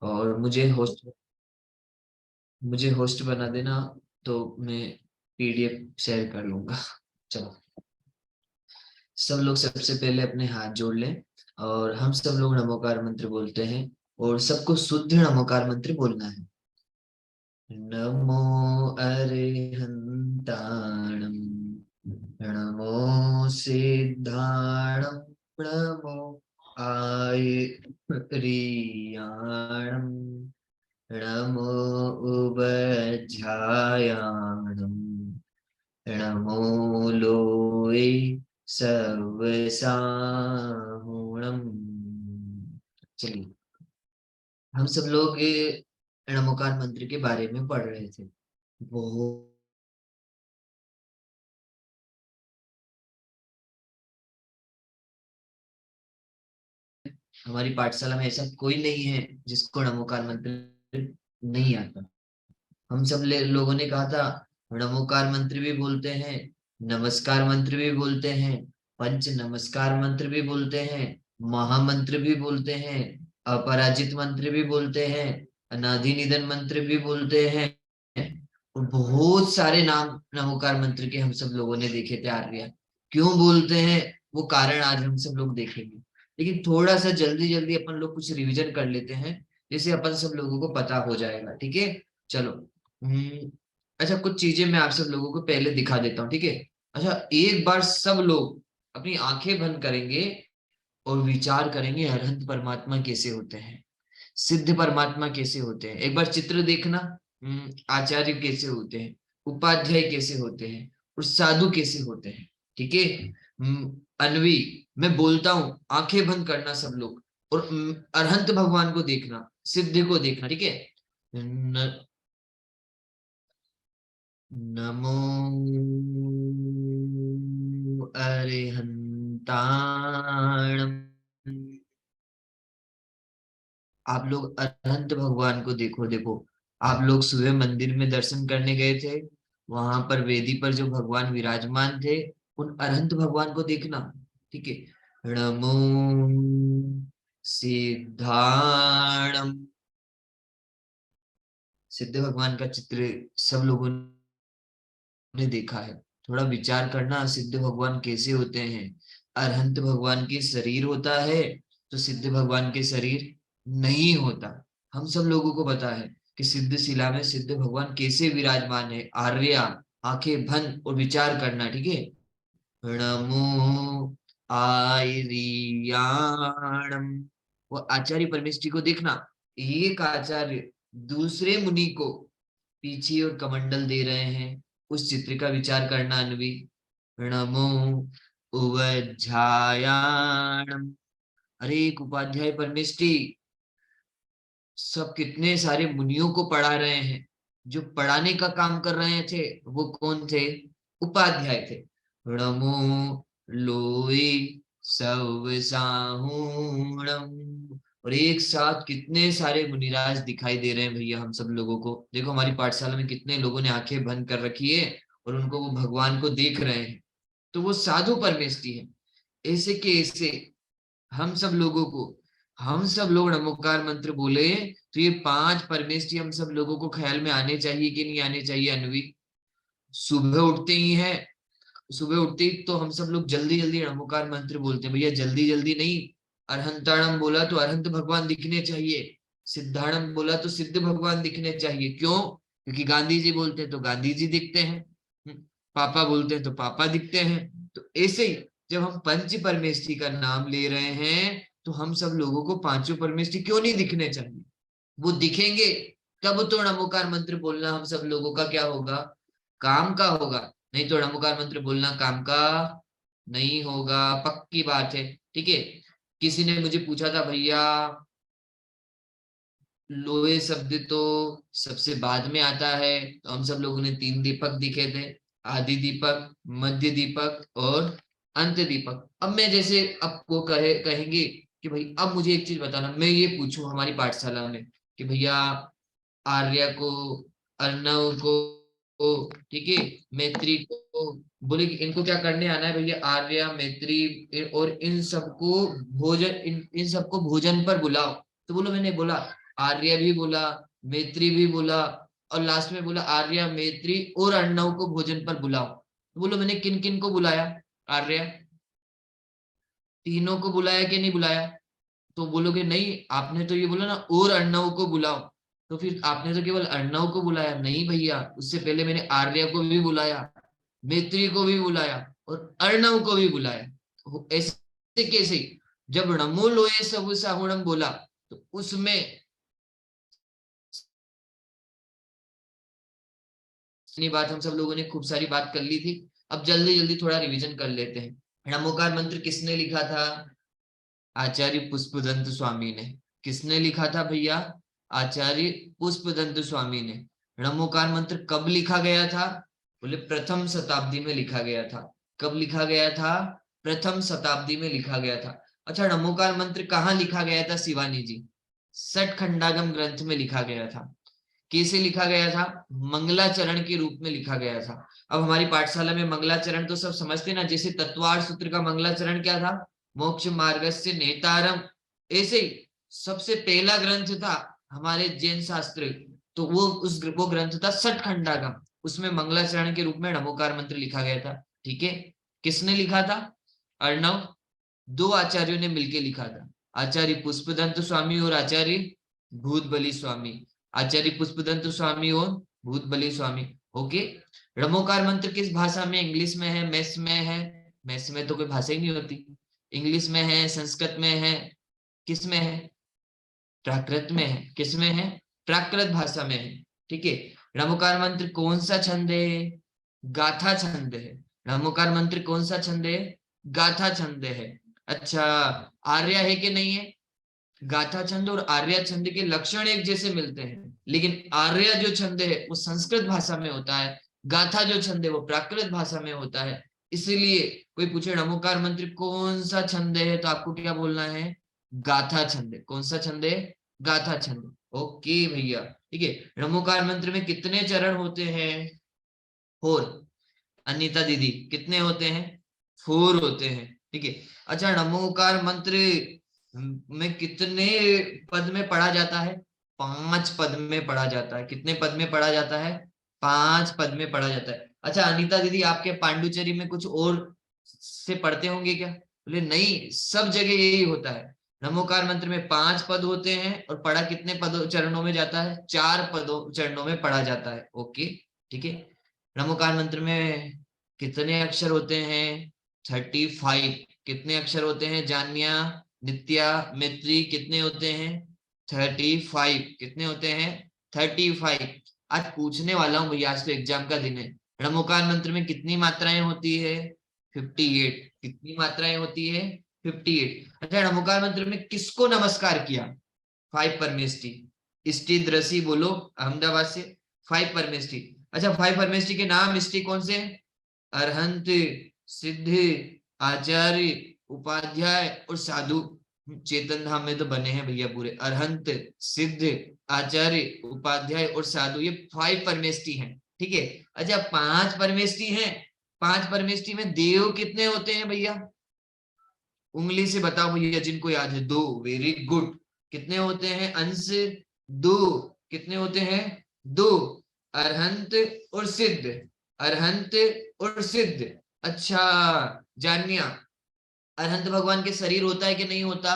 और मुझे होस्ट बना देना, तो मैं पीडीएफ शेयर कर लूंगा। चलो, सब लोग सबसे पहले अपने हाथ जोड़ लें और हम सब लोग नमोकार मंत्र बोलते हैं। और सबको शुद्ध नमोकार मंत्र बोलना है। नमो अरिहंताणं, नमो सिद्धाणं, नमो आयरियाणं, नमो उवज्झायाणं, नमो लोये सवसाहुणम्। चलिए, हम सब लोग ये नमोकार मंत्र के बारे में पढ़ रहे थे। वो हमारी पाठशाला में ऐसा कोई नहीं है जिसको नमोकार मंत्र नहीं आता। हम सब लोगों ने कहा था, नमोकार मंत्र भी बोलते हैं, नमस्कार मंत्र भी बोलते हैं, पंच नमस्कार मंत्र भी बोलते हैं, महामंत्र भी बोलते हैं, अपराजित मंत्र भी बोलते हैं, अनादि निधन मंत्र भी बोलते हैं। और बहुत सारे नाम नमोकार मंत्र के हम सब लोगों ने देखे थे आर्या। क्यों बोलते हैं वो कारण आज हम सब लोग देखेंगे। लेकिन थोड़ा सा जल्दी जल्दी अपन लोग कुछ रिवीजन कर लेते हैं, जिससे अपन सब लोगों को पता हो जाएगा। ठीक है, चलो। अच्छा, कुछ चीजें मैं आप सब लोगों को पहले दिखा देता हूँ, ठीक है। अच्छा, एक बार सब लोग अपनी आंखें बंद करेंगे और विचार करेंगे अरहंत परमात्मा कैसे होते हैं, सिद्ध परमात्मा कैसे होते हैं। एक बार चित्र देखना। आचार्य कैसे होते हैं, उपाध्याय कैसे होते हैं, और साधु कैसे होते हैं। ठीक है। अनवी, मैं बोलता हूँ, आंखें बंद करना सब लोग, और अरहंत भगवान को देखना, सिद्ध को देखना। ठीक है। न, नमो अरिहंताणम्। आप लोग अनंत भगवान को देखो, देखो। आप लोग सुबह मंदिर में दर्शन करने गए थे, वहां पर वेदी पर जो भगवान विराजमान थे, उन अनंत भगवान को देखना। ठीक है। नमो सिद्धाणम। सिद्ध भगवान का चित्र सब लोगों ने देखा है। थोड़ा विचार करना, सिद्ध भगवान कैसे होते हैं। अरहंत भगवान के शरीर होता है, तो सिद्ध भगवान के शरीर नहीं होता। हम सब लोगों को पता है कि सिद्ध शिला में सिद्ध भगवान कैसे विराजमान है। आर्या, आंखें बंद और विचार करना। ठीक है। नमो आयरियाणम। वो आचार्य परमेष्टि को देखना। एक आचार्य दूसरे मुनि को पीछे और कमंडल दे रहे हैं, उस चित्र का विचार करना। अन्वी, नमो उवज्झायाणम। अरे एक उपाध्याय परमेष्टि, सब कितने सारे मुनियों को पढ़ा रहे हैं। जो पढ़ाने का काम कर रहे थे वो कौन थे? उपाध्याय थे। नमो लोई सव साहूणम। और एक साथ कितने सारे मुनिराज दिखाई दे रहे हैं भैया हम सब लोगों को। देखो हमारी पाठशाला में कितने लोगों ने आंखें बंद कर रखी है और उनको वो भगवान को देख रहे हैं। तो वो साधु परमेष्टि है। ऐसे के ऐसे हम सब लोगों को, हम सब लोग नमोकार मंत्र बोले, तो ये पांच परमेष्टि हम सब लोगों को ख्याल में आने चाहिए कि नहीं आने चाहिए? अनवी, सुबह उठते ही है, सुबह उठते ही तो हम सब लोग जल्दी जल्दी नमोकार मंत्र बोलते हैं भैया, जल्दी जल्दी नहीं। अरहंताणम बोला तो अरहंत भगवान दिखने चाहिए, सिद्धाणम बोला तो सिद्ध भगवान दिखने चाहिए। क्यों? क्योंकि गांधी जी बोलते हैं तो गांधी जी दिखते हैं, पापा बोलते हैं तो पापा दिखते हैं। तो ऐसे ही जब हम पंच परमेष्टि का नाम ले रहे हैं, तो हम सब लोगों को पांचों परमेष्टि क्यों नहीं दिखने चाहिए? वो दिखेंगे तब तो नमोकार मंत्र बोलना हम सब लोगों का क्या होगा? काम का होगा। नहीं तो नमोकार मंत्र बोलना काम का नहीं होगा, पक्की बात है। ठीक है। किसी ने मुझे पूछा था, भैया लोहे शब्द तो सबसे बाद में आता है, तो हम सब लोगों ने तीन दीपक दिखे थे, आदि दीपक, मध्य दीपक और अंत दीपक। अब मैं जैसे आपको कहेंगे कि भाई अब मुझे एक चीज बताना, मैं ये पूछूं हमारी पाठशाला में कि भैया आर्या को, अर्णव को, ठीक है, मैत्री को, बोले कि इनको क्या करने आना है भैया? आर्या, मैत्री और इन सबको भोजन, इन सबको भोजन पर बुलाओ। तो बोलो मैंने बोला आर्य भी बोला, मैत्री भी बोला, और लास्ट में बोला आर्य, मैत्री और अर्णव को भोजन पर बुलाओ। तो बोलो मैंने किन किन को बुलाया? आर्य, तीनों को बुलाया कि नहीं बुलाया? तो बोलोगे नहीं, आपने तो ये बोला ना और अर्णव को बुलाओ, तो फिर आपने तो केवल अर्णव को बुलाया। नहीं भैया, उससे पहले मैंने आर्य को भी बुलाया, मैत्री को भी बुलाया और अर्णव को भी बुलाया। तो ऐसे कैसे? जब णमो लोए सब साहुणम बोला तो उसमें इतनी बात हम सब लोगों ने खूब सारी बात कर ली थी। अब जल्दी जल्दी थोड़ा रिवीजन कर लेते हैं। नमोकार मंत्र किसने लिखा था? आचार्य पुष्पदंत स्वामी ने। किसने लिखा था भैया? आचार्य पुष्पदंत स्वामी ने। नमोकार मंत्र कब लिखा गया था? बोले प्रथम शताब्दी में लिखा गया था। कब लिखा गया था? प्रथम शताब्दी में लिखा गया था। अच्छा, नमोकार मंत्र कहाँ लिखा गया था शिवानी जी? सठ खंडागम ग्रंथ में लिखा गया था। कैसे लिखा गया था? मंगलाचरण के रूप में लिखा गया था। अब हमारी पाठशाला में मंगलाचरण तो सब समझते ना, जैसे तत्वार सूत्र का मंगलाचरण क्या था? मोक्ष मार्गस्य नेतारम। ऐसे ही सबसे पहला ग्रंथ था हमारे जैन शास्त्र, तो वो ग्रंथ था सठ खंडागम। उसमें मंगलाचरण के रूप में नमोकार मंत्र लिखा गया था। ठीक है, किसने लिखा था? अर्णव। दो आचार्यों ने मिलकर लिखा था, आचार्य पुष्पदंत स्वामी और आचार्य भूतबली स्वामी। आचार्य पुष्पदंत स्वामी और भूतबली स्वामी। ओके। रमोकार मंत्र किस भाषा में? इंग्लिश में है, मैथ्स में है? मैथ्स में तो कोई भाषा ही नहीं होती। इंग्लिश में है, संस्कृत में है, किस में है? प्राकृत में है। किस में है? प्राकृत भाषा में है। ठीक है। रमोकार मंत्र कौन सा छंद है? गाथा छंद है। रमोकार मंत्र कौन सा छंद है? गाथा छंद है। अच्छा, आर्य है कि नहीं है? गाथा छंद और आर्य छंद के लक्षण एक जैसे मिलते हैं, लेकिन आर्य जो छंद है वो संस्कृत भाषा में होता है, गाथा जो छंद है वो प्राकृत भाषा में होता है। इसीलिए कोई पूछे नमोकार मंत्र कौन सा छंद है, तो आपको क्या बोलना है? गाथा छंद है। कौन सा छंद है? गाथा छंद। ओके भैया, ठीक है। नमोकार मंत्र में कितने चरण होते हैं? फोर। अनीता दीदी, कितने होते हैं? फोर होते हैं। ठीक है। अच्छा, नमोकार मंत्र में कितने पद में पढ़ा जाता है? पांच पद में पढ़ा जाता है। कितने पद में पढ़ा जाता है? पांच पद में पढ़ा जाता है। अच्छा अनीता दीदी, आपके पांडुचेरी में कुछ और से पढ़ते होंगे क्या? बोले नहीं, सब जगह यही होता है। नमोकार मंत्र में पांच पद होते हैं और पढ़ा कितने पदों चरणों में जाता है? चार पदों चरणों में पढ़ा जाता है। ओके, ठीक है। नमोकार मंत्र में कितने अक्षर होते हैं? 35। कितने अक्षर होते हैं जानिया, नित्या, मैत्री? कितने होते हैं? 35। कितने होते हैं? 35। आज पूछने वाला हूँ भैया, आज तो एग्जाम का दिन है। नमोकार मंत्र में कितनी मात्राएं होती है? 58। कितनी मात्राएं होती है? 58। अच्छा, नमोकार मंत्र में किसको नमस्कार किया? 5 परमेष्टि। इष्टि द्रसी बोलो अहमदाबाद से। 5 परमेष्टि। अच्छा, 5 परमेष्टि के नाम इष्टि कौन से? अरहंत, सिद्ध, आचार्य, उपाध्याय और साधु। चेतन धाम में तो बने हैं भैया पूरे। अरहंत, सिद्ध, आचार्य, उपाध्याय और साधु, ये 5 परमेष्टि हैं। ठीक है। अच्छा, 5 परमेष्टि हैं। 5 परमेष्टि में देव कितने होते हैं भैया? उंगली से बताओ भैया, जिनको याद है। दो। Very good. कितने होते हैं अंश? दो। कितने होते हैं? दो। अरहंत और सिद्ध। अरहंत और सिद्ध। अच्छा जानिया, अरहंत भगवान के शरीर होता है कि नहीं होता?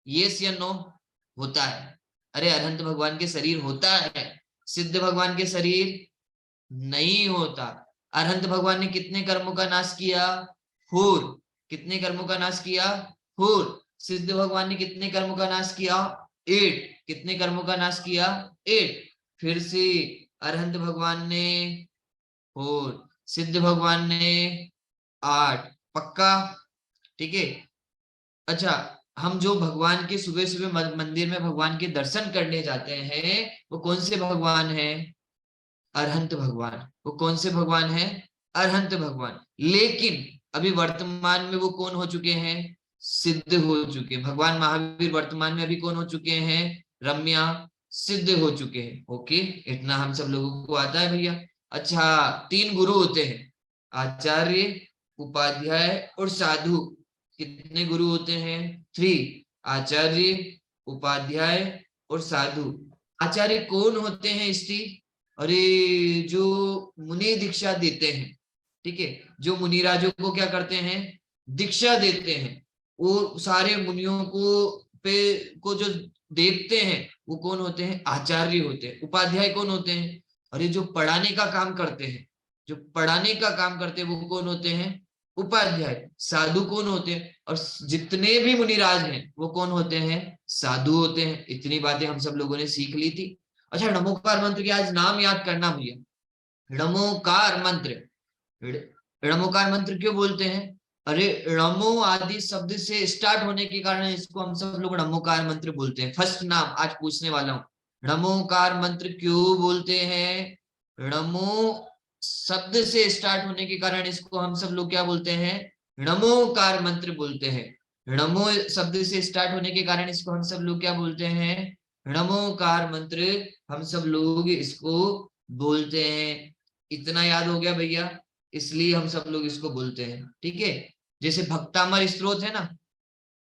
यस या नो? होता है। अरे अरहंत भगवान के शरीर होता है, सिद्ध भगवान के शरीर नहीं होता। अरहंत भगवान ने कितने कर्मों का नाश किया? 4। कितने कर्मों का नाश किया? 4। सिद्ध भगवान ने कितने कर्मों का नाश किया? 8। कितने कर्मों का नाश किया? 8। फिर से अरहंत भगवान ने 4, सिद्ध भगवान ने 8। पक्का? ठीक है। अच्छा, हम जो भगवान के सुबह सुबह मंदिर में भगवान के दर्शन करने जाते हैं, वो कौन से भगवान हैं? अरहंत भगवान। वो कौन से भगवान है? अरहंत भगवान। लेकिन अभी वर्तमान में वो कौन हो चुके हैं? सिद्ध हो चुके हैं। भगवान महावीर वर्तमान में अभी कौन हो चुके हैं? रम्या, सिद्ध हो चुके हैं। ओके, इतना हम सब लोगों को आता है भैया। अच्छा, 3 गुरु होते हैं, आचार्य, उपाध्याय और साधु। कितने गुरु होते हैं? 3। आचार्य, उपाध्याय और साधु। आचार्य कौन होते हैं स्त्री? अरे जो मुनि दीक्षा देते हैं, ठीक है, जो मुनिराजों को क्या करते हैं, दीक्षा देते हैं, वो सारे मुनियों को जो देखते हैं वो कौन होते हैं? आचार्य होते हैं। उपाध्याय कौन होते हैं? अरे जो पढ़ाने का काम करते हैं, जो पढ़ाने का काम करते हैं वो कौन होते हैं? उपाध्याय। साधु कौन होते हैं? और जितने भी मुनिराज हैं वो कौन होते हैं? साधु होते हैं। इतनी बातें हम सब लोगों ने सीख ली थी। अच्छा, नमोकार मंत्र के आज नाम याद करना भैया। नमोकार मंत्र, णमोकार मंत्र क्यों बोलते हैं? अरे णमो आदि शब्द से स्टार्ट होने के कारण इसको हम सब लोग नमोकार मंत्र बोलते हैं। फर्स्ट नाम आज पूछने वाला हूं, नमोकार मंत्र क्यों बोलते हैं? णमो शब्द से स्टार्ट होने के कारण इसको हम सब लोग क्या बोलते हैं? नमोकार मंत्र बोलते हैं। नमो शब्द से स्टार्ट होने के कारण इसको हम सब लोग क्या बोलते हैं? नमोकार मंत्र हम सब लोग इसको बोलते हैं। इतना याद हो गया भैया? इसलिए हम सब लोग इसको बोलते हैं, ठीक है। जैसे भक्तामर स्त्रोत है ना,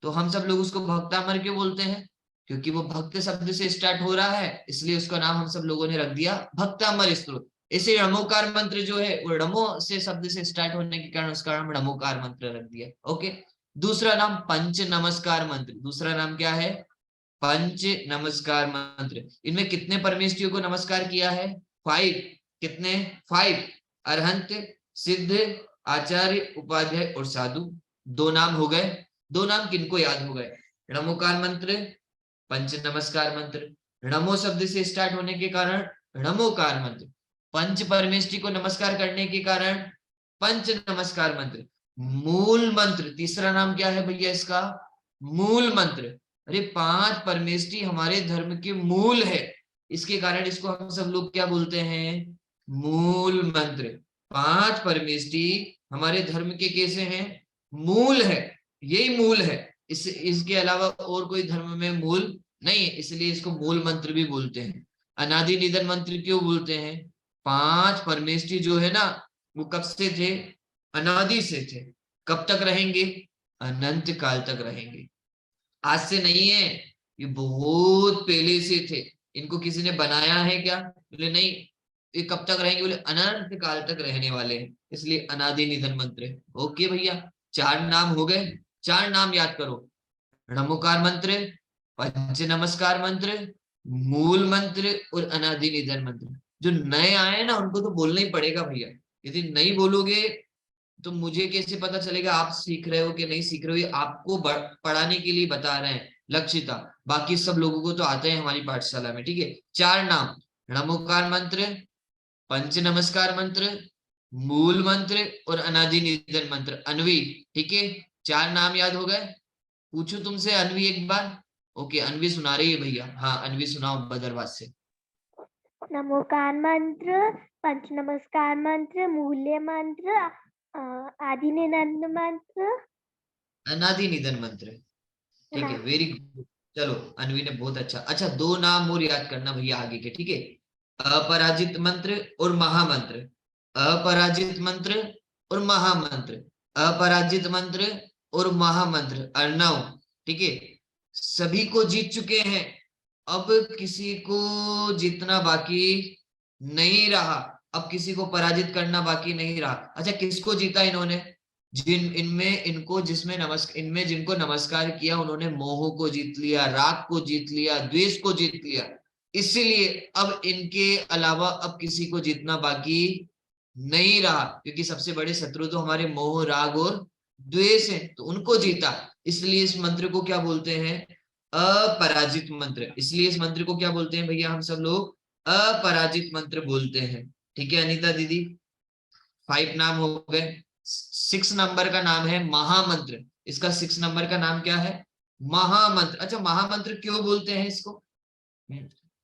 तो हम सब लोग उसको भक्तामर क्यों बोलते हैं? क्योंकि वो भक्त शब्द से स्टार्ट हो रहा है, इसलिए उसका नाम हम सब लोगों ने रख दिया भक्तामर स्त्रोत। इसे णमोकार मंत्र जो है वो णमो से शब्द से स्टार्ट होने के कारण उसका नाम णमोकार मंत्र रख दिया। ओके। दूसरा नाम पंच नमस्कार मंत्र। दूसरा नाम क्या है? पंच नमस्कार मंत्र। इनमें कितने परमेष्ठियों को नमस्कार किया है? 5। कितने? 5। अरहंत, सिद्ध, आचार्य, उपाध्याय और साधु। 2 नाम हो गए। 2 नाम किनको याद हो गए? नमोकार मंत्र, पंच नमस्कार मंत्र। नमो शब्द से स्टार्ट होने के कारण नमोकार मंत्र, पंच परमेष्ठि को नमस्कार करने के कारण पंच नमस्कार मंत्र। मूल मंत्र, तीसरा नाम क्या है भैया इसका? मूल मंत्र। अरे 5 परमेष्ठि हमारे धर्म के मूल है, इसके कारण इसको हम सब लोग क्या बोलते हैं? मूल मंत्र। 5 परमेष्ठि हमारे धर्म के कैसे हैं? मूल है, यही मूल है। इसके अलावा और कोई धर्म में मूल नहीं है, इसलिए इसको मूल मंत्र भी बोलते हैं। अनादि निधन मंत्र क्यों बोलते हैं? 5 परमेष्ठि जो है ना, वो कब से थे? अनादि से थे। कब तक रहेंगे? अनंत काल तक रहेंगे। आज से नहीं है, ये बहुत पहले से थे। इनको किसी ने बनाया है क्या? बोले नहीं। ये कब तक रहेंगे? बोले अनंत काल तक रहने वाले हैं, इसलिए अनादि निधन मंत्र है। ओके भैया, 4 नाम हो गए। 4 नाम याद करो, नमोकार मंत्र, पंच नमस्कार मंत्र, मूल मंत्र और अनादि निधन मंत्र। जो नए आए ना उनको तो बोलना ही पड़ेगा भैया। यदि नहीं बोलोगे तो मुझे कैसे पता चलेगा आप सीख रहे हो कि नहीं सीख रहे हो? ये आपको पढ़ाने के लिए बता रहे हैं लक्षिता, बाकी सब लोगों को तो आते हैं हमारी पाठशाला में, ठीक है। 4 नाम, नमोकार मंत्र, पंच नमस्कार मंत्र, मूल मंत्र और अनादि निधन मंत्र। अनवी, ठीक है, 4 नाम याद हो गए? पूछू तुमसे अनवी एक बार? ओके, अनवी सुना रही है भैया। हाँ अनवी सुनाओ बदरवास से। नमोकार मंत्र, पंच नमस्कार मंत्र, मूल्य मंत्र, आदि निधन मंत्र, अनादि निधन मंत्र, ठीक है, वेरी गुड। चलो अनवी ने बहुत अच्छा। अच्छा 2 नाम और याद करना भैया आगे के, ठीक है। अपराजित मंत्र और महामंत्र। अपराजित मंत्र और महामंत्र। अपराजित मंत्र और महामंत्र अर्णव, ठीक है। सभी को जीत चुके हैं, अब किसी को जीतना बाकी नहीं रहा। अब किसी को पराजित करना बाकी नहीं रहा। अच्छा किसको जीता इन्होंने? इनमें जिनको नमस्कार किया उन्होंने मोह को जीत लिया, राग को जीत लिया, द्वेष को जीत लिया। इसीलिए अब इनके अलावा अब किसी को जीतना बाकी नहीं रहा, क्योंकि सबसे बड़े शत्रु तो हमारे मोह, राग और द्वेष है, तो उनको जीता। इसलिए इस मंत्र को क्या बोलते हैं? अपराजित मंत्र। इसलिए इस मंत्र को क्या बोलते हैं भैया? हम सब लोग अपराजित मंत्र बोलते हैं, ठीक है अनीता दीदी। 5 नाम हो गए। 6 नंबर का नाम है महामंत्र। इसका 6 नंबर का नाम क्या है? महामंत्र। अच्छा महामंत्र क्यों बोलते हैं इसको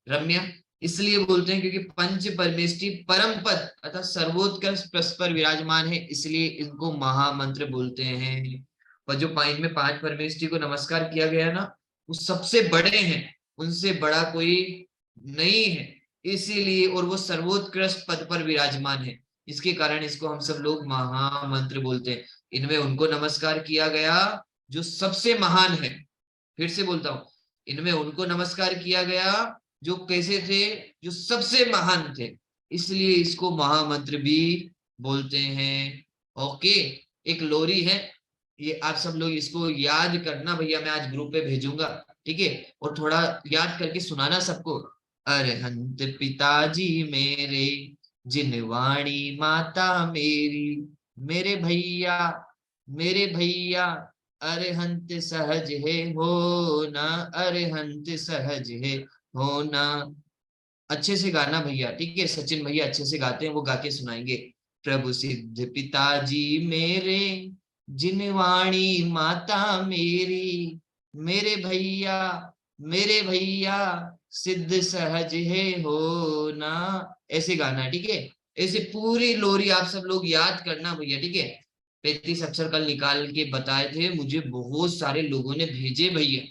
रम्या? इसलिए बोलते हैं क्योंकि पंच परमेष्टि परम पद अर्थात सर्वोत्कर्ष पद पर विराजमान है, इसलिए इनको महामंत्र बोलते हैं। और जो इनमें 5 परमेष्टि को नमस्कार किया गया ना, वो सबसे बड़े हैं, उनसे बड़ा कोई नहीं है, इसीलिए। और वो सर्वोत्कृष्ट पद पर विराजमान है, इसके कारण इसको हम सब लोग महामंत्र बोलते हैं। इनमें उनको नमस्कार किया गया जो सबसे महान है। फिर से बोलता हूं, इनमें उनको नमस्कार किया गया जो कैसे थे, जो सबसे महान थे, इसलिए इसको महामंत्र भी बोलते हैं। ओके, एक लोरी है, ये आप सब लोग इसको याद करना भैया, मैं आज ग्रुप पे भेजूंगा, ठीक है, और थोड़ा याद करके सुनाना सबको। अरहंत पिताजी मेरे, जिनवाणी माता मेरी, मेरे भैया, मेरे भैया, अरहंत सहज है होना, अरहंत सहज है होना। अच्छे से गाना भैया, ठीक है, सचिन भैया अच्छे से गाते हैं, वो गा के सुनाएंगे। प्रभु सिद्ध पिताजी मेरे, जिनवाणी माता मेरी, मेरे भैया, मेरे भैया, सिद्ध सहज है होना। ऐसे गाना है, ठीक है। ऐसे पूरी लोरी आप सब लोग याद करना भैया, ठीक है। 35 अक्षर कल निकाल के बताए थे मुझे, बहुत सारे लोगों ने भेजे भैया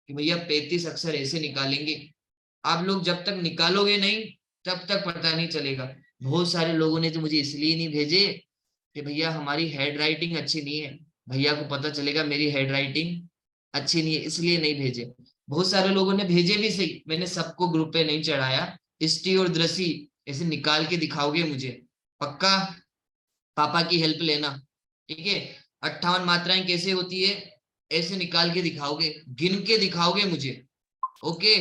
कि भैया 35 अक्षर ऐसे निकालेंगे। आप लोग जब तक निकालोगे नहीं तब तक पता नहीं चलेगा। बहुत सारे लोगों ने तो मुझे इसलिए नहीं भेजे कि भैया हमारी हैंड राइटिंग अच्छी नहीं है, भैया को पता चलेगा मेरी हैंड राइटिंग अच्छी नहीं है, इसलिए नहीं भेजे। बहुत सारे लोगों ने भेजे भी सही, मैंने सबको ग्रुप पे नहीं चढ़ाया। इष्टि और दृष्टि ऐसे निकाल के दिखाओगे मुझे, पक्का पापा की हेल्प लेना, ठीक है। 58 मात्राएं कैसे होती है, ऐसे निकाल के दिखाओगे, गिन के दिखाओगे मुझे। ओके,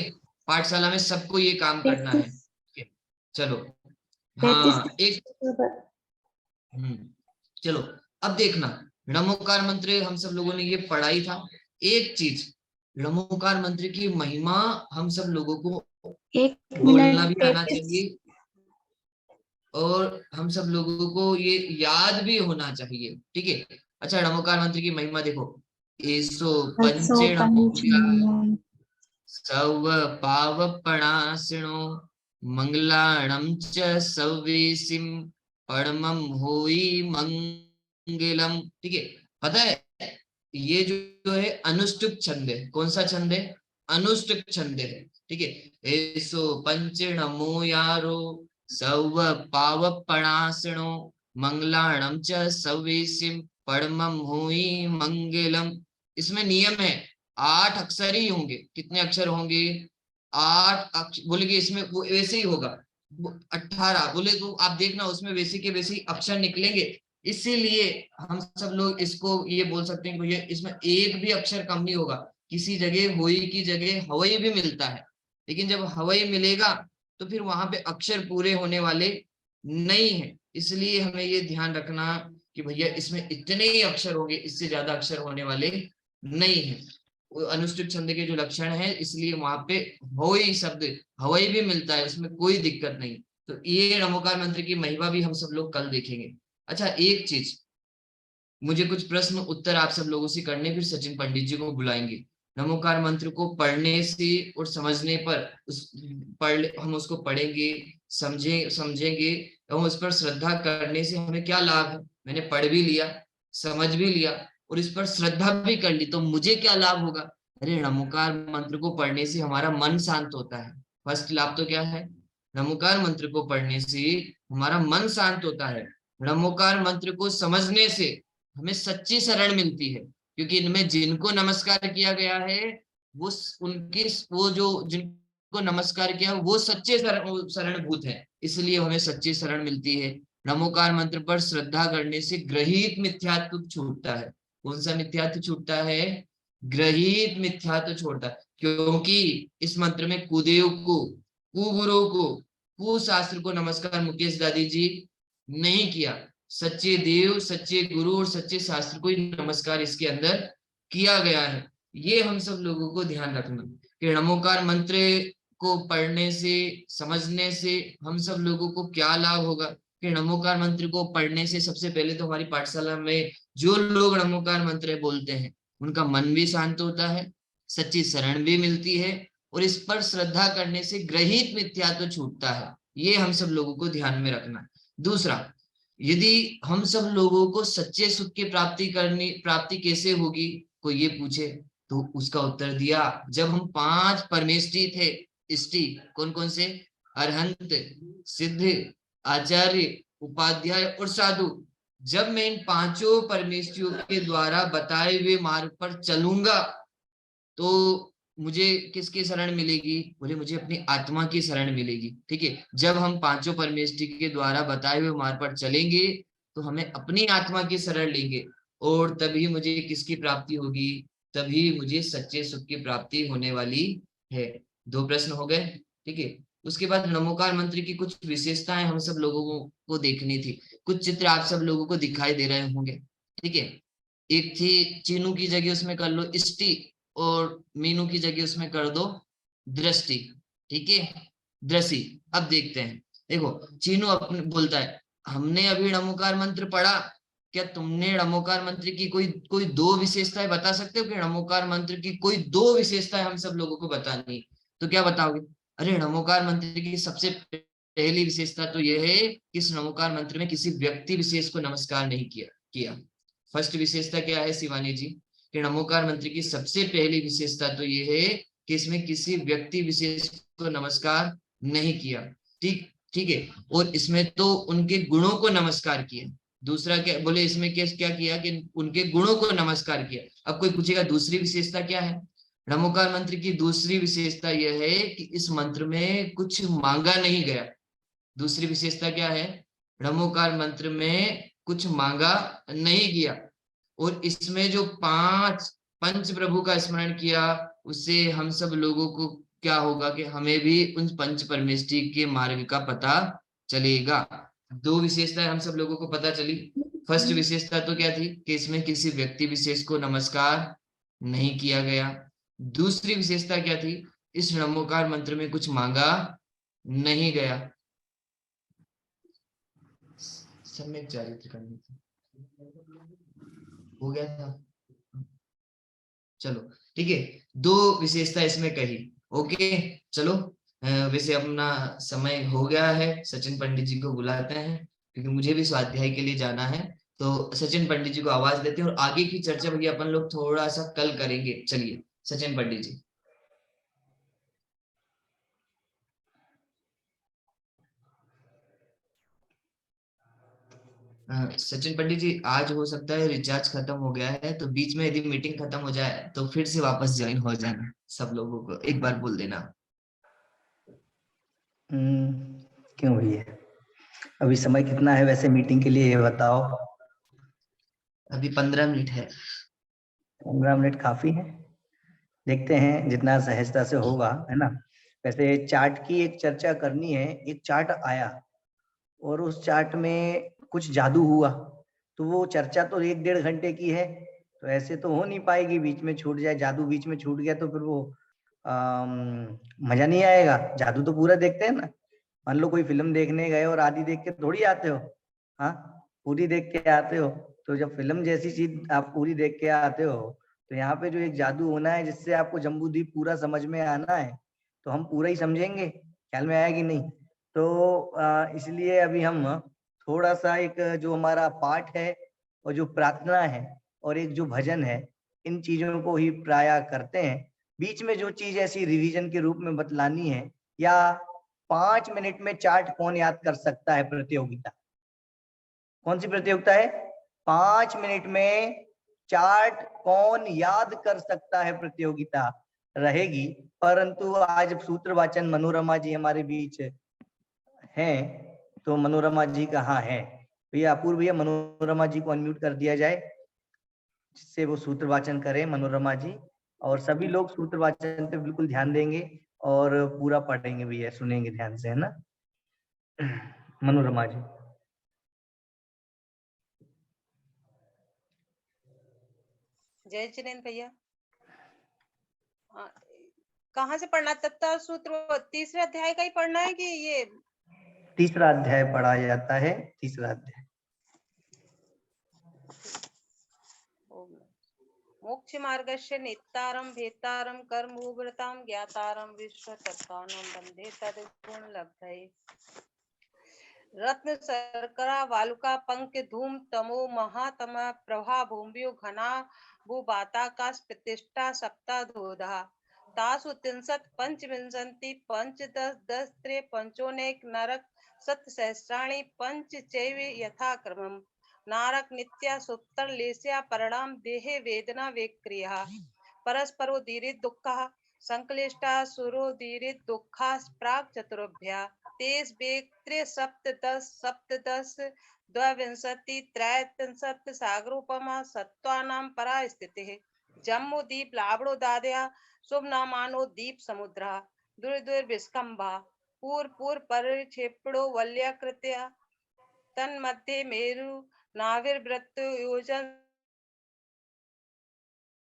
पाठशाला में सबको ये काम करना है, 33 ठीक है? चलो, 33 हाँ एक, चलो, अब देखना, णमोकार मंत्र हम सब लोगों ने ये पढ़ा ही था। एक चीज, णमोकार मंत्र की महिमा हम सब लोगों को 1 बोलना मिनट भी आना 33 चाहिए, और हम सब लोगों को ये याद भी होना चाहिए, ठीक है। अच्छा, णमोकार मंत्र की महिमा देखो, एसो पंचेणमो सव पावपणासिनो, मंगलाणं च सवेसिम, परमं होई मंगलम, ठीक है। पता है ये जो है अनुष्टुप छंद है, कौन सा छंद है, अनुष्टुप छंद है, ठीक है। एसो पंचेणमो यारो, सव पावपणासिनो, मंगलाणं च सवेसिम, परमं होई मंगलम। इसमें नियम है, 8 अक्षर ही होंगे। कितने अक्षर होंगे, 8 अक्षर बोलेंगे, इसमें वो वैसे ही होगा। 18 बोले तो आप देखना उसमें वैसे के वैसे ही अक्षर निकलेंगे। इसीलिए हम सब लोग इसको ये बोल सकते हैं कि भैया इसमें एक भी अक्षर कम नहीं होगा। किसी जगह होई की जगह हवई भी मिलता है, लेकिन जब हवई मिलेगा तो फिर वहां पे अक्षर पूरे होने वाले नहीं है। इसलिए हमें ये ध्यान रखना कि भैया इसमें इतने ही अक्षर होंगे, इससे ज्यादा अक्षर होने वाले नहीं है। अनुष्टुप छंद के जो लक्षण है, इसलिए वहां पे हवई शब्द, हवई भी मिलता है, उसमें कोई दिक्कत नहीं। तो ये नमोकार मंत्र की महिमा भी हम सब लोग कल देखेंगे। अच्छा, एक चीज, मुझे कुछ प्रश्न उत्तर आप सब लोगों से करने, फिर सचिन पंडित जी को बुलाएंगे। नमोकार मंत्र को पढ़ने से और समझने पर, हम उसको पढ़ेंगे, समझेंगे एवं उस पर श्रद्धा करने से हमें क्या लाभ है। मैंने पढ़ भी लिया, समझ भी लिया और इस पर श्रद्धा भी कर ली, तो मुझे क्या लाभ होगा। अरे नमोकार मंत्र को पढ़ने से हमारा मन शांत होता है। फर्स्ट लाभ तो क्या है, नमोकार मंत्र को पढ़ने से हमारा मन शांत होता है। नमोकार मंत्र को समझने से हमें सच्ची शरण मिलती है, क्योंकि इनमें जिनको नमस्कार किया गया है वो उनकी, वो जो जिनको नमस्कार किया वो सच्चे शरणभूत है, इसलिए हमें सच्ची शरण मिलती है। नमोकार मंत्र पर श्रद्धा करने से ग्रहित मिथ्यात्व छूटता है। कौन सा मिथ्यात्व छूटता है, ग्रहित मिथ्यात्व छोड़ता है, क्योंकि इस मंत्र में कुदेव को, कुगुरु को, कुशास्त्र को नमस्कार मुकेश दादी जी नहीं किया। सच्चे देव, सच्चे गुरु और सच्चे शास्त्र को ही नमस्कार इसके अंदर किया गया है। ये हम सब लोगों को ध्यान रखना कि नमोकार मंत्र को पढ़ने से, समझने से हम सब लोगों को क्या लाभ होगा। कि नमोकार मंत्र को पढ़ने से सबसे पहले तो हमारी पाठशाला में जो लोग नमोकार मंत्र बोलते हैं उनका मन भी शांत होता है, सच्ची शरण भी मिलती है, और इस पर श्रद्धा करने से ग्रहित मिथ्यात्व छूटता है। ये हम सब लोगों को ध्यान में रखना है। दूसरा, यदि हम सब लोगों को सच्चे सुख की प्राप्ति कैसे होगी, कोई ये पूछे तो उसका उत्तर दिया, जब हम 5 परमेष्टि थे, इष्टि कौन कौन से, अरहंत, सिद्ध, आचार्य, उपाध्याय और साधु, जब मैं इन 5 परमेष्टियों के द्वारा बताए हुए मार्ग पर चलूंगा तो मुझे किसकी शरण मिलेगी? बोले मुझे अपनी आत्मा की शरण मिलेगी। ठीक है, जब हम पांचों परमेष्टि के द्वारा बताए हुए मार्ग पर चलेंगे तो हमें अपनी आत्मा की शरण लेंगे, और तभी मुझे किसकी प्राप्ति होगी? तभी मुझे सच्चे सुख की प्राप्ति होने वाली है। दो प्रश्न हो गए। ठीक है, उसके बाद नमोकार मंत्र की कुछ विशेषताएं हम सब लोगों को देखनी थी। कुछ चित्र आप सब लोगों को दिखाई दे रहे होंगे। ठीक है, एक थी चीनू की जगह उसमें कर लो इष्टि, और मीनू की जगह उसमें कर दो दृष्टि। ठीक है, दृष्टि। अब देखते हैं। देखो, चीनू अपने बोलता है हमने अभी नमोकार मंत्र पढ़ा, क्या तुमने नमोकार मंत्र की कोई कोई दो विशेषताएं बता सकते हो? कि नमोकार मंत्र की कोई दो विशेषताएं हम सब लोगों को बतानी, तो क्या बताओगे? अरे नमोकार मंत्र की सबसे पहली विशेषता तो यह है कि इस नमोकार मंत्र में किसी व्यक्ति विशेष को नमस्कार नहीं किया। फर्स्ट विशेषता क्या है शिवानी जी? कि नमोकार मंत्र की सबसे पहली विशेषता तो यह है कि इसमें किसी व्यक्ति विशेष को नमस्कार नहीं किया। ठीक ठीक है, और इसमें तो उनके गुणों को नमस्कार किया। दूसरा क्या बोले, इसमें क्या किया कि उनके गुणों को नमस्कार किया। अब कोई पूछेगा दूसरी विशेषता क्या है? नमोकार मंत्र की दूसरी विशेषता यह है कि इस मंत्र में कुछ मांगा नहीं गया। दूसरी विशेषता क्या है? नमोकार मंत्र में कुछ मांगा नहीं गया। और इसमें जो पांच पंच प्रभु का स्मरण किया, उससे हम सब लोगों को क्या होगा कि हमें भी उन पंच परमेष्टि के मार्ग का पता चलेगा। दो विशेषताएं हम सब लोगों को पता चली। फर्स्ट विशेषता तो क्या थी कि इसमें किसी व्यक्ति विशेष को नमस्कार नहीं किया गया। दूसरी विशेषता क्या थी? इस नमोकार मंत्र में कुछ मांगा नहीं गया। सम्यक चारित्र करनी थी, हो गया था। चलो ठीक है, दो विशेषता इसमें कही। ओके, चलो वैसे अपना समय हो गया है, सचिन पंडित जी को बुलाते हैं क्योंकि मुझे भी स्वाध्याय के लिए जाना है। तो सचिन पंडित जी को आवाज देते हैं और आगे की चर्चा भैया अपन लोग थोड़ा सा कल करेंगे। चलिए सचिन पंडित जी। सचिन पंडित जी, आज हो सकता है रिचार्ज खत्म हो गया है, तो बीच में यदि मीटिंग खत्म हो जाए तो फिर से वापस ज्वाइन हो जाना। सब लोगों को एक बार बोल देना। क्यों भैया? अभी समय कितना है वैसे मीटिंग के लिए, ये बताओ। अभी 15 मिनट है। 15 मिनट काफी है, देखते हैं जितना सहजता से होगा, है ना। वैसे चार्ट की एक चर्चा करनी है। एक चार्ट आया और उस चार्ट में कुछ जादू हुआ, तो वो चर्चा तो 1-1.5 घंटे की है, तो ऐसे तो हो नहीं पाएगी। बीच में छूट जाए, जादू बीच में छूट गया तो फिर वो मजा नहीं आएगा। जादू तो पूरा देखते हैं ना। मान लो कोई फिल्म देखने गए और आधी देख के थोड़ी आते हो, हाँ, पूरी देख के आते हो। तो जब फिल्म जैसी चीज आप पूरी देख के आते हो, तो यहाँ पे जो एक जादू होना है जिससे आपको जम्बूद्वीप पूरा समझ में आना है, तो हम पूरा ही समझेंगे। ख्याल में आया कि नहीं? तो इसलिए अभी हम थोड़ा सा एक जो हमारा पाठ है और जो प्रार्थना है और एक जो भजन है, इन चीजों को ही प्राय करते हैं। बीच में जो चीज ऐसी रिवीजन के रूप में बतलानी है, या 5 मिनट में चार्ट कौन याद कर सकता है प्रतियोगिता। कौन सी प्रतियोगिता है? 5 मिनट में चार्ट कौन याद कर सकता है प्रतियोगिता रहेगी। परंतु आज सूत्र वाचन मनोरमा जी हमारे बीच हैं, तो मनोरमा जी कहाँ है? भैया अपूर्व भैया, मनोरमा जी को अनम्यूट कर दिया जाए जिससे वो सूत्र वाचन करें, मनोरमा जी। और सभी लोग सूत्र वाचन पे बिल्कुल ध्यान देंगे और पूरा पढ़ेंगे भैया, सुनेंगे ध्यान से, है ना। मनोरमा जी। जय जिनेन्द्र भैया। कहाँ से पढ़ना? तत्व सूत्र तीसरे अध्याय का ही पढ़ना है कि ये? तीसरा अध्याय पढ़ा जाता है, तीसरा अध्याय। मोक्ष मार्गस्य नेतारम भेतारम कर्म उग्रताम ज्ञातारम विश्व तत्वानं वंदे तद्गुण लब्धये। रत्न शर्करा वालुका पंक धूम तमो महातमा प्रभा भूम्यो घना भूबाताकाश प्रतिष्ठा सप्ता धोधा तासु त्रिंशत् पंचविंशति पंचदश दश त्रे पंचोनेक नरक सत सहस्राणि पंच चैव यथा क्रमम् नारक नित्या सुप्तर लेस्या परिणाम देहे वेदना विक्रिया परस्परो दीरे दुःखः संक्लिष्टा सुरोदीरित दुःखा प्राक् चतुर्भ्या तेज बेक्त्रे सप्तदश द्वाविंशति त्रैत्रिंशत् सागरोपमा सत्त्वानां परा स्थितिः जम्बूदीप लावणोदादया शुभ नामानो दीप समुद्रा दुर्विस्कंभा पूर्व परिक्षेपणो वल्याकृत्या तन्मध्ये मेरु नाभिर्वृत्त योजन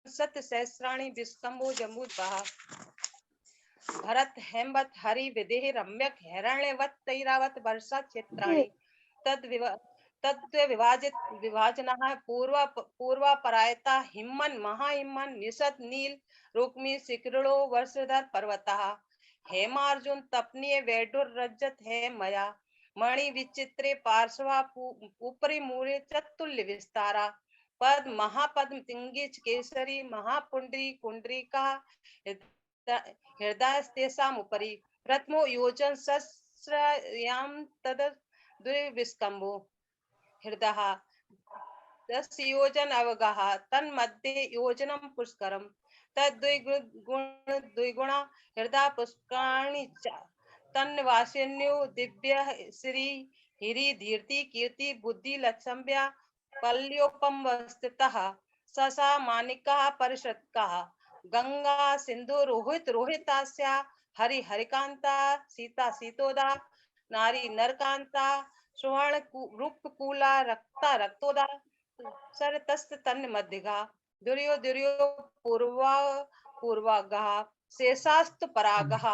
सत सहस्राणि विस्कंभो जम्बूद्वाहा भरत हेमवत हरि विदेह रम्यक हिरण्यवत तैरावत वर्षा क्षेत्राणि तद् विभाजनः पूर्वापरायता हिम्मन महाहिम्मन निषद नील रुक्मी शिखरिणो वर्षधर पर्वतः हेमार्जुन तपनीय वैडुर रजत है मया मणि विचित्रे पार्श्वा उपरि मूले चतुल्य विस्तारा पद महापद्म तिंगिच केसरी महापुंडरी कुंडरिका हृदयस्तेषाम् उपरि प्रथमो योजन सहस्रयां तद द्विविस्कंभो हृदयः 10 योजन अवगाह तन्मध्ये योजनं पुष्करम् तद्द्विगुणा हृदय पुष्कराणि च तन्वासिन्यो दिव्य श्री हिरी धीर्ति कीर्ति बुद्धि लक्ष्म्या पल्योपमस्थितः ससा मानिकः परिषत्कः गंगा सिंधु रोहितास्या हरि हरिकांता सीता सीतोदा नारी नरकांता सुवर्ण रूपकूला रक्ता रक्तोदा सरतस्त तन्न मध्यगा दुर्यो पूर्वागः शेषास्त परागः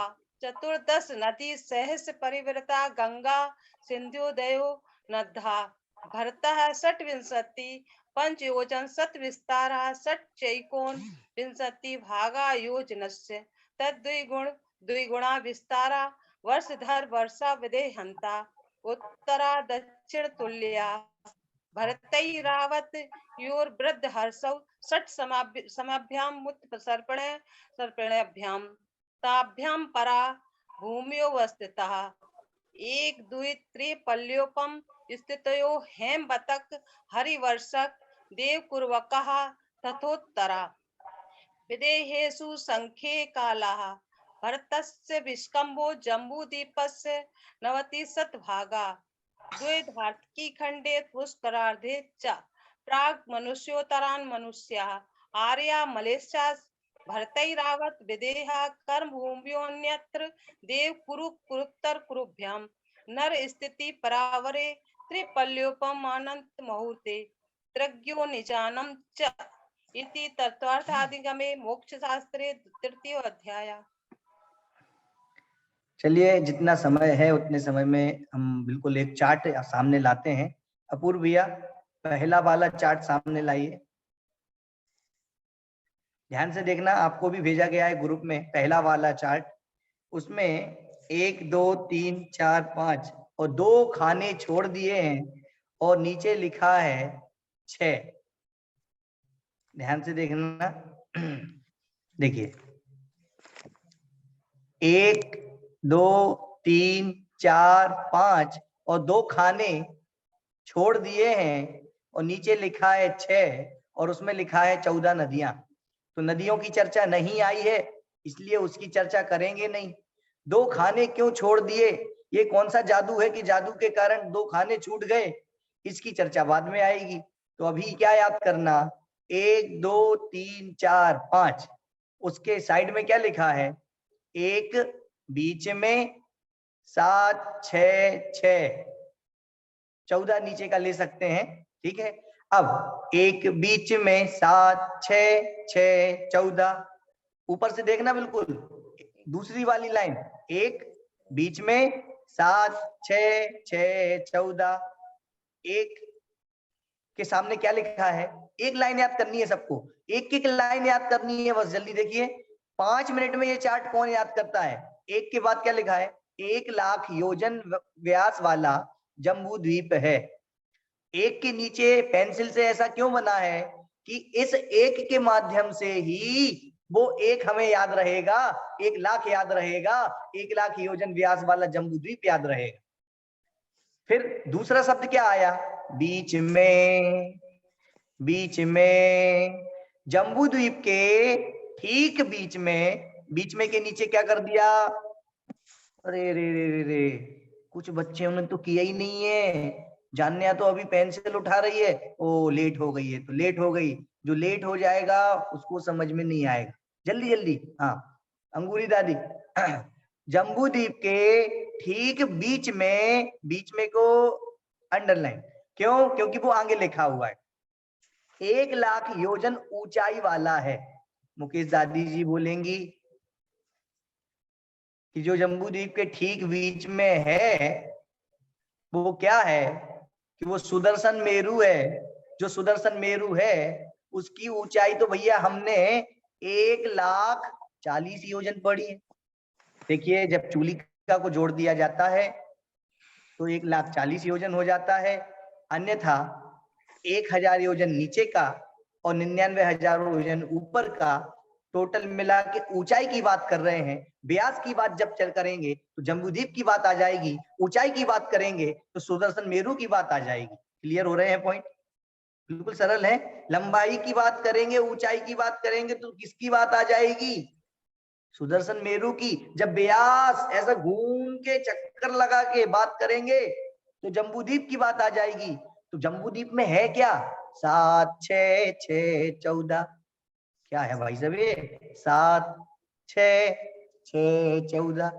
चतुर्दश नदी सहस परिवृता गंगा सिंधुदयो नद्धा भरतः षट्विंशति पंचयोजन सत विस्तारः षट चैकोन विंशति भागा योजनस्य द्विगुणा विस्तारा वर्षधर वर्षा विदेहंता उत्तरा दक्षिण तुल्या भरतैरावत योर वृद्ध हर्षौ षट समाभ्यां मुत सर्पणेभ्यां ताभ्यां परा भूम्योवस्थितः एक द्वि त्रिपल्योपम स्थितयो हेम बतक हरिवर्षक देवकुर्वकः तथोत्तरा विदेहेषु संख्ये कालाः भरतस्य विस्कंभो जम्बूदीपस्य 90 भागा द्वैधार्थिकी खंडे पुष्करार्धे च प्राग मनुष्योत्तरान् मनुष्याः आर्या मलेच्छा भरतैरावत विदेहा कर्म भूम्योऽन्यत्र देव कुरुत्तर कुरुभ्यां नर स्थिति परावरे त्रिपल्योपमानंत मुहूर्ते त्रज्ञो निजानं च इति तत्वार्थादिगमे मोक्ष शास्त्रे तृतीय अध्याय। चलिए, जितना समय है उतने समय में हम बिल्कुल एक चार्ट सामने लाते हैं। अपूर्व भैया, पहला वाला चार्ट सामने लाइए। ध्यान से देखना, आपको भी भेजा गया है ग्रुप में पहला वाला चार्ट। उसमें 1 2 3 4 5 और 2 खाने छोड़ दिए हैं और नीचे लिखा है 6। ध्यान से देखना, देखिए 1 2 3 4 5 और 2 खाने छोड़ दिए हैं और नीचे लिखा है 6 और उसमें लिखा है 14 नदियां। तो नदियों की चर्चा नहीं आई है, इसलिए उसकी चर्चा करेंगे नहीं। 2 खाने क्यों छोड़ दिए, ये कौन सा जादू है कि जादू के कारण 2 खाने छूट गए, इसकी चर्चा बाद में आएगी। तो अभी क्या याद करना, 1 2 3 4 5, उसके साइड में क्या लिखा है, 1 बीच में 7 6 6, 14 नीचे का ले सकते हैं, ठीक है। अब 1 बीच में 7 6 6 14, ऊपर से देखना बिल्कुल दूसरी वाली लाइन, 1 बीच में 7 6 6 14, 1 के सामने क्या लिखा है। एक लाइन याद करनी है सबको, एक एक लाइन याद करनी है बस। जल्दी देखिए, 5 मिनट में ये चार्ट कौन याद करता है। 1 के बाद क्या लिखा है, 1 लाख योजन व्यास वाला जम्बू द्वीप है। 1 के नीचे पेंसिल से ऐसा क्यों बना है कि इस 1 के माध्यम से ही वो 1 हमें याद रहेगा, 1 लाख याद रहेगा, 1 लाख योजन व्यास वाला जम्बू द्वीप याद रहेगा। फिर दूसरा शब्द क्या आया, बीच में। बीच में जम्बू द्वीप के ठीक बीच में बीच में के नीचे क्या कर दिया? अरे रे रे रे रे, कुछ बच्चे उन्होंने तो किया ही नहीं है। जान्या तो अभी पेंसिल उठा रही है, ओ लेट हो गई है तो लेट हो गई। जो लेट हो जाएगा उसको समझ में नहीं आएगा। जल्दी जल्दी, हाँ अंगूरी दादी। जम्बू द्वीप के ठीक बीच में को अंडरलाइन क्यों? क्योंकि वो आगे लिखा हुआ है 1 लाख योजन ऊंचाई वाला है। मुकेश दादी जी बोलेंगी कि जो जम्बू द्वीप के ठीक बीच में है वो क्या है? कि वो सुदर्शन मेरू है। जो सुदर्शन मेरू है उसकी ऊंचाई तो भैया हमने 1,40,000 योजन पढ़ी है। देखिए जब चूलिका को जोड़ दिया जाता है तो 1,40,000 योजन हो जाता है, अन्यथा 1,000 योजन नीचे का और 99,000 योजन ऊपर का, टोटल मिला के ऊंचाई की बात कर रहे हैं। व्यास की बात जब करेंगे तो जम्बूद्वीप की बात आ जाएगी, ऊंचाई की बात करेंगे तो सुदर्शन मेरू की बात आ जाएगी। क्लियर हो रहे हैं पॉइंट? बिल्कुल सरल है। लंबाई की बात करेंगे, ऊंचाई की बात करेंगे तो किसकी बात आ जाएगी? सुदर्शन मेरू की। जब व्यास ऐसा घूम के चक्कर लगा के बात करेंगे तो जम्बूद्वीप की बात आ जाएगी। तो जम्बूद्वीप में है क्या? 7 6 6 14 क्या है भाई साहब ये? 7 6 6 14।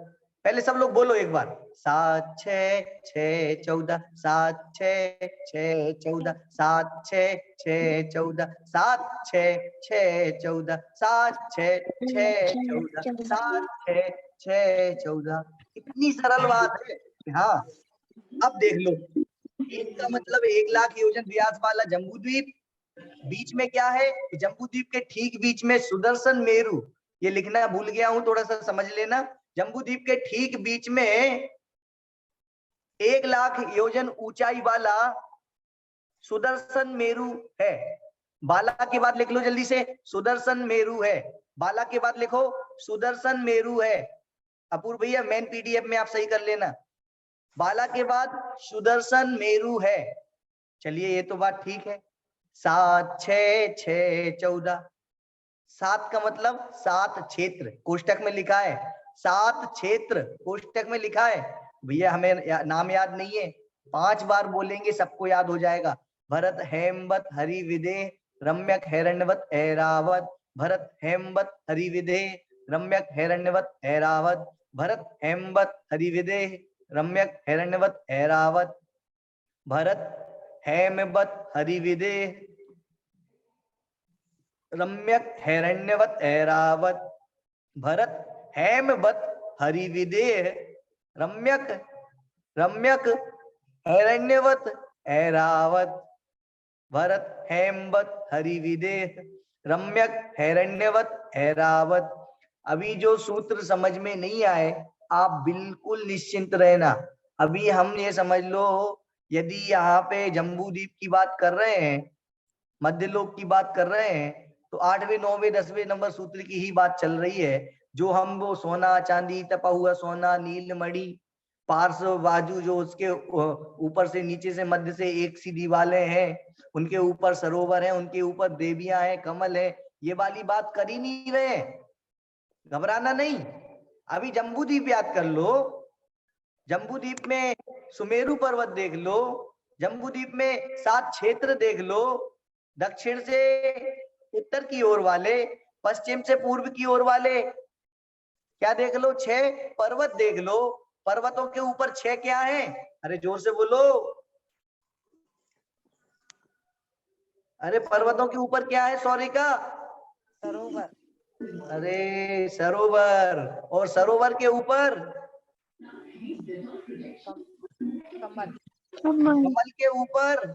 पहले सब लोग बोलो एक बार, 7 6 6 14 7 6 6 14 7 6 6 14 7 6 6 14 7 6 6 14 7 6 6 14। इतनी सरल बात है। हाँ अब देख लो, एक का मतलब 1 लाख योजन व्यास वाला जम्बूद्वीप, बीच में क्या है? जम्बूद्वीप के ठीक बीच में सुदर्शन मेरू। ये लिखना भूल गया हूं, थोड़ा सा समझ लेना। जम्बूद्वीप के ठीक बीच में 1 लाख योजन ऊंचाई वाला सुदर्शन मेरू है। बाला के बाद लिख लो जल्दी से, सुदर्शन मेरू है। बाला के बाद लिखो सुदर्शन मेरू है। अपूर्व भैया मेन पीडीएफ में आप सही कर लेना। बाला के बाद सुदर्शन मेरू है। चलिए ये तो बात ठीक है। 7 6 6 14। 7 का मतलब 7 क्षेत्र, कोष्टक में लिखा है 7 क्षेत्र, कोष्टक में लिखा है। भैया हमें नाम याद नहीं है, 5 बार बोलेंगे सबको याद हो जाएगा। भरत हेमवत हरि विदेह रम्यक हिरण्यवत ऐरावत। भरत हेमवत हरि विदेह रम्यक हिरण्यवत ऐरावत। भरत हेमवत हरि विदेह रम्यक हिरण्यवत ऐरावत। भरत हेमवत हरि विदेह रम्यक हिरण्यवत ऐरावत। भरत हेमवत हरि विदेह रम्यक हिरण्यवत ऐरावत। भरत हेमवत हरि विदेह रम्यक हिरण्यवत ऐरावत। अभी जो सूत्र समझ में नहीं आए आप बिल्कुल निश्चिंत रहना। अभी हम ये समझ लो, यदि यहाँ पे जम्बूद्वीप की बात कर रहे हैं, मध्यलोक की बात कर रहे हैं, तो 8वें 9वें 10वें नंबर सूत्र की ही बात चल रही है। जो हम वो सोना चांदी तपा हुआ सोना नीलमणि पार्श्व बाजू जो उसके ऊपर से नीचे से मध्य से एक सी दीवारें हैं, उनके ऊपर सरोवर है, उनके ऊपर देवियां हैं, कमल है, ये वाली बात कर ही नहीं रहे। घबराना नहीं। अभी जम्बूद्वीप याद कर लो, जम्बूद्वीप में सुमेरु पर्वत देख लो, जम्बूद्वीप में 7 क्षेत्र देख लो, दक्षिण से उत्तर की ओर वाले, पश्चिम से पूर्व की ओर वाले, क्या देख लो? 6 पर्वत देख लो। पर्वतों के ऊपर 6 क्या है? अरे जोर से बोलो, अरे पर्वतों के ऊपर क्या है सौरिका? सरोवर। अरे सरोवर, और सरोवर के ऊपर कमल। कमल के ऊपर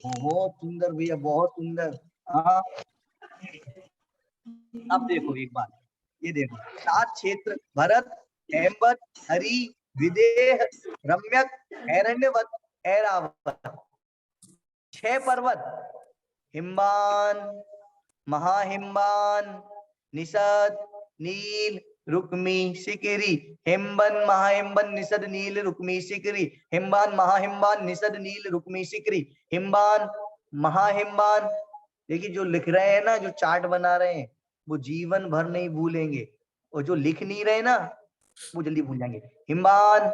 बहुत सुंदर भैया, बहुत सुंदर। हाँ अब देखो एक बात, ये देखो 7 क्षेत्र भरत हेमवत हरि विदेह रम्यक हिरण्यवत ऐरावत। 6 पर्वत, हिमवान महाहिमवान निषद नील रुक्मी सिकिरी। हिमवन महाहिमवन निषद नील रुक्मी सिकिरी। हिमवान महाहिमवान निषद नील रुक्मी सिकिरी। हिमवान महाहिमवान देखिए जो लिख रहे हैं ना, जो चार्ट बना रहे हैं, वो जीवन भर नहीं भूलेंगे, और जो लिख नहीं रहे ना, वो जल्दी भूल जाएंगे। हिमान